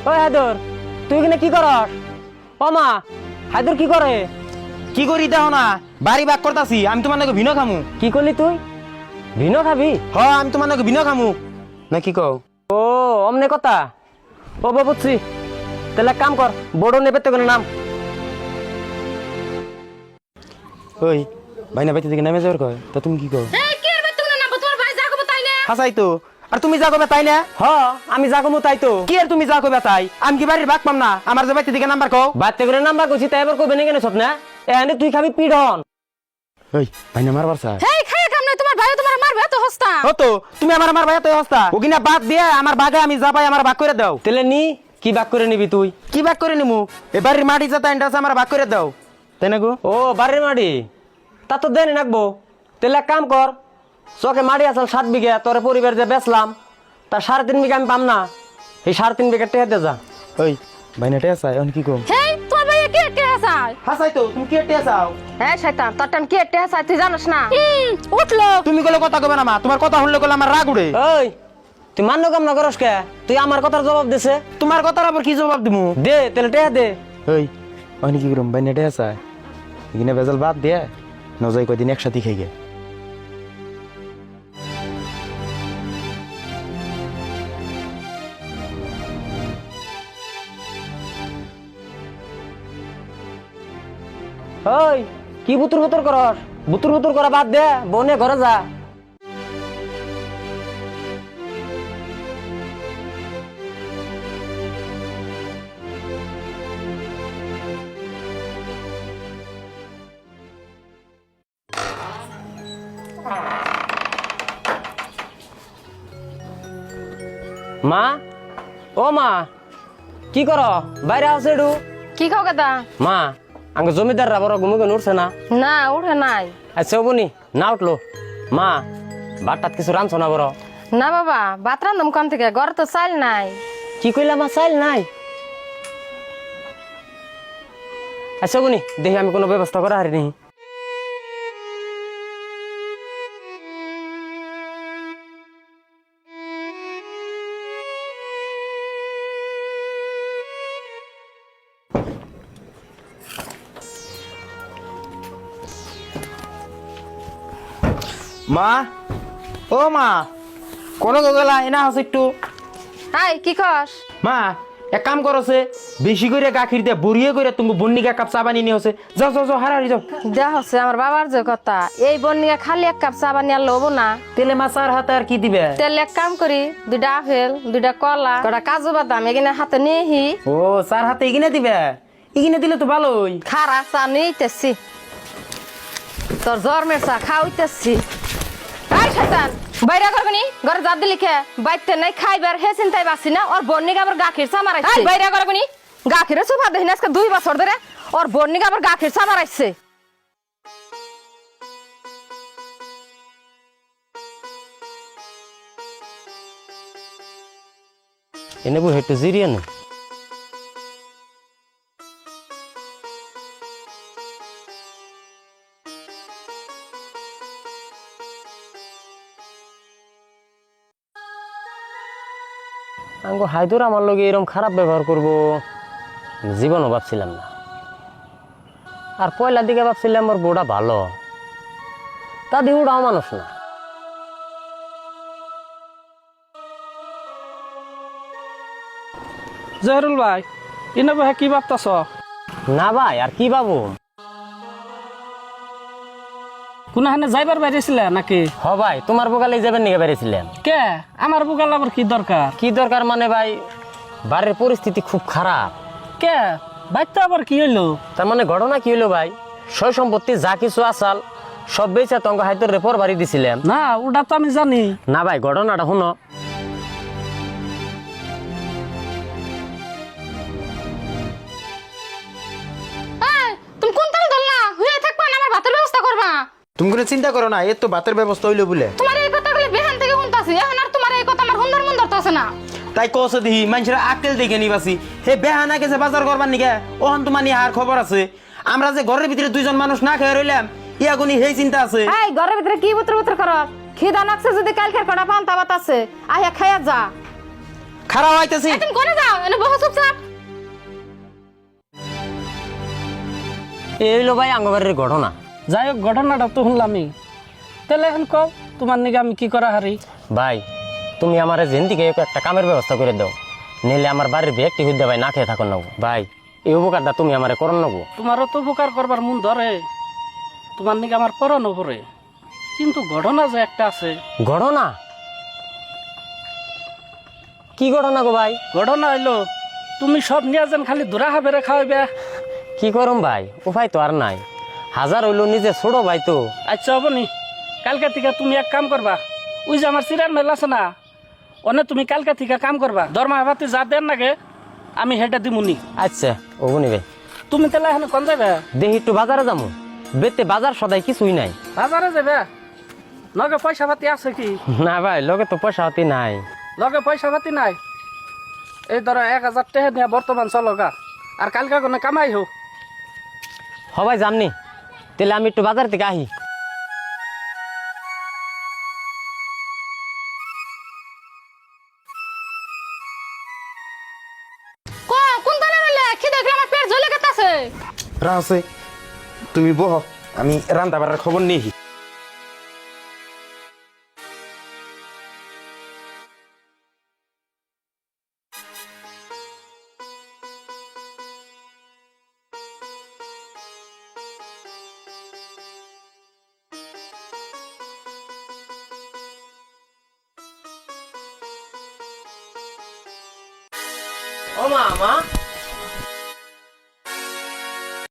ওই হায়দর তুই এখানে কি করস? ও মা, হায়দর কি করে? কি করি দেখো না, বাড়ি বাগ করতাছি। আমি তোমার নাকি ভিনো খামু। কি করলি তুই? ভিনো খাবি? হ, আমি তোমার নাকি ভিনো খামু না কি কও? ও অমনে কথা। ও বুঝছি, তাহলে এক কাম কর, বড় নেবে তো নাম। ওই ভাইনা বাইতে দিকে নেমে যাওয়ার কয়, তা তুমি কি কও? হাসাই তো, আর তুমি যা কবে তাই না? হ, আমি যা কমু তাই তো। কি আর তুমি যা কবে তাই? আমি কি বাড়ির ভাগ পাম না? আমার যে বাইতে দিকে নাম্বার কও। বাচ্চা করে নাম্বার কইছি তাই এবার কবে নেই কেন সত না? এখানে তুই খাবি পিড়ন। ওই ভাইনা মারবার চা। হেই খায় কাম নাই, তোমার ভাই তোমার মারবে এত হস্তা। হতো তুমি আমার ভাই এত অবস্থা ও কিনা বাদ দিয়ে আমার বাগে আমি যা পাই আমার ভাগ করে দাও। তাহলে নি কি বাক করে নিবি তুই? কি ভাগ করে নিমু? এ বাড়ির মাটি যাতা এন্ড আছে আমার ভাগ করে দাও, তাই না গো? ও বাড়ির মাটি তা তো দেনি রাখবো। তাহলে এক কাম কর, চকে মাটি আসল 7 বিঘা, তোর পরিবার যে বেচলাম তার 3.5 বিঘা আমি পাম না, এই 3.5 বিঘা টেহাতে যা। ওই ভাইনাটা আছে এখন কি কম? হেই তোমার ভাই কে কে আসাই? হাসাই তো, তুমি কি টেয়া চাও? হ্যাঁ শয়তান, তোর টান কে কে আসাই তুই জানিস না? উঠলো। তুমি গেলে কথা কবে না মা, তোমার কথা শুনলে গেলে আমার রাগ উড়ে। ওই তুই মান্য কাম না করস কে? তুই আমার কথার জবাব দিছে, তোমার কথার আবার কি জবাব দিমু? দে তাহলে টেহা দে। ওই অনেক কি করুম, ভাইনাটা আছে এখানে বেজাল বাদ দিয়ে নজাই কয়দিন একসাথে খাই গে। ওই কি বুতুর বুতুর করস? বুতুর বুতুর করা বাদ দে, বনে ঘরে যা। মা, ও মা, কি কর? বাইরে আছে একটু। কি খাও কথা? মা, আঙ্গ জমিদাররা বড় ঘুমে ঘুমে উঠছে না? না উঠে নাই। আচ্ছা বনি না উঠলো। মা, ভাতটাত কিছু রাঁধছ না বড়? না বাবা, ভাত রান্ধম কোন থেকে, ঘরে তো চাল নাই। কি কইলা মা, চাইল নাই? আচ্ছা বনি দেখি আমি কোনো ব্যবস্থা করা হারিনি। মা, ও মা, কোন গেলা এনা আছে একটু। হাই কি খাস? মা এক কাম করছে, বেশি করে গাখির দিয়ে বড়িয়ে করে তুমি বন্নিকে এক কাপ চা বানিয়ে নিয়ে হচ্ছে। যাও যাও যাও, হারাহারি যাও। দেখ হচ্ছে আমার বাবার যে কথা, এই বন্নিয়া খালি এক কাপ চা বানিয়ে লবো না। তেলে মাছার হাতে আর কি দিবে? তেল এক কাম করি, 2টা আপেল, 2টা কলা, কটা কাজু বাদাম এখানে হাতে নিয়ে হি। ও চার হাতে এগিনে দিবে? এগিনে দিলে তো ভালোই। খারা চা নিতেছি, তোর জন্মের চা খাওয়াইতেছি। তাই শয়তান বাইরে করবি, ঘরে যা দিলি খে বাইতে নাই খাইবার হে চিন্তাই বাসি না। ওর বন্নিকে আবার গাখির চা মারাইছে। বাইরে করবি গাখিরে চুপা দেখিন আজকে 2 বছর ধরে ওর বন্নিকে আবার গাখির চা মারাইছে। এনে বউ হেঁটে জিরিয়ে নে। আঙ্গো হায়দর আমার লগে এরকম খারাপ ব্যবহার করবো জীবনও ভাবছিলাম না। আর পয়লা দিকে ভাবছিলাম আমার বউটা ভালো, তা দিহুটাও মানুষ না। জহরুল ভাই ইনে বহে কি ভাবতাছ? না ভাই আর কি বাবু, কোনখানে যাইবার বাইরেছিলে নাকি? হ ভাই তোমার বোকালে যাবেন নিয়ে বেরিয়েছিলেন। কে আমার বুকাল আবার কি দরকার? কি দরকার মানে ভাই, বাড়ির পরিস্থিতি খুব খারাপ। কে বাইতে আবার কি হইলো? তার মানে ঘটনা কি হলো ভাই, সয় সম্পত্তি যা কিছু আসাল সব বেচা তঙ্গ হায়দর রেপর বাড়ি দিছিলাম। না ওটা তো আমি জানি না ভাই ঘটনাটা শুনো। তুমি কোন তাল ধরলা? হুয়ে থাকবা না, আমার ভাতের ব্যবস্থা করবা। তুমি কোনো চিন্তা করো না, এর তো ভাতের ব্যবস্থা হইলো বলে। তোমার এই কথাগুলো বেহান থেকে শুনতাছি, এখন আর তোমার এই কথা আমার হুন্দার মুন্দার তো আছে না। তাই কছে দিহি মানুষের আকেল দেখে নিবাসি। হে বেহানা গেছে বাজার করবার নিকে, ওহন তোমার নিয়ে আর খবর আছে। আমরা যে ঘরের ভিতরে 2জন মানুষ না খেয়ে রইলাম, ইয়াগুনি হেই চিন্তা আছে। এই ঘরের ভিতরে কি বুতর বুতর করস? খিদা লাগছে যদি কালকের কটা পান্তা ভাত আছে, আইয়া খাইয়া যা। খারাপ হইতেছি তুমি কোনে যাও এনে বসো চুপচাপ। এই হইলো ভাই আঙ্গবাড়ির ঘটনা। যাই হোক ঘটনাটা তো শুনলামই, তাহলে এখন কও তোমার নিকে আমি কি করা হারি। ভাই তুমি আমার জেন্দিকে একটা কামের ব্যবস্থা করে দাও, নিলে আমার বাড়ির ব্যক্তি হইতে ভাই না খেয়ে থাকুন নাগো। ভাই এই উপকারটা তুমি আমারে করন নাগো। তোমারও তো উপকার করবার মন ধরে, তোমার নিকে আমার পরানো পড়ে, কিন্তু ঘটনা যে একটা আছে। ঘটনা? কি ঘটনা গো ভাই? ঘটনা হইলো তুমি সব নিয়ে যান খালি দূরা হাবেরে খাওয়াইবে। কি করম ভাই, উপায় তো আর নাই। হাজার হইলো নিজে ছোট ভাই তো। আচ্ছা হবনি, কালকে থেকে তুমি এক কাম করবা, ওই যে আমার সিরার মেল আছে না, ওনে তুমি কালকে থেকে কাম করবা, দরমা পাতি যা দেন নাগে আমি হেঁটে দিমুনি। আচ্ছা ওগুনি ভাই। তুমি তাহলে এখন কোন যাবে? দেখি একটু বাজারে যাবো, বেতে বাজার সদাই কিছুই নাই। বাজারে যাবে? লগে পয়সা পাতি আছে কি? না ভাই লগে তো পয়সা হাতি নাই। লগে পয়সা পাতি নাই? এই ধরো 1000 টাকা নিয়ে বর্তমান চলগা, আর কালকে কোনো কামাই হোক। সবাই যামনি, তাহলে আমি একটু বাজার থেকে আহি। কোন দানে মিলে কি দেখলে আমার পেট জ্বলে গেতাছে। রাসে তুমি বহ, আমি রান্না বাড়ার খবর নিয়ে ও মা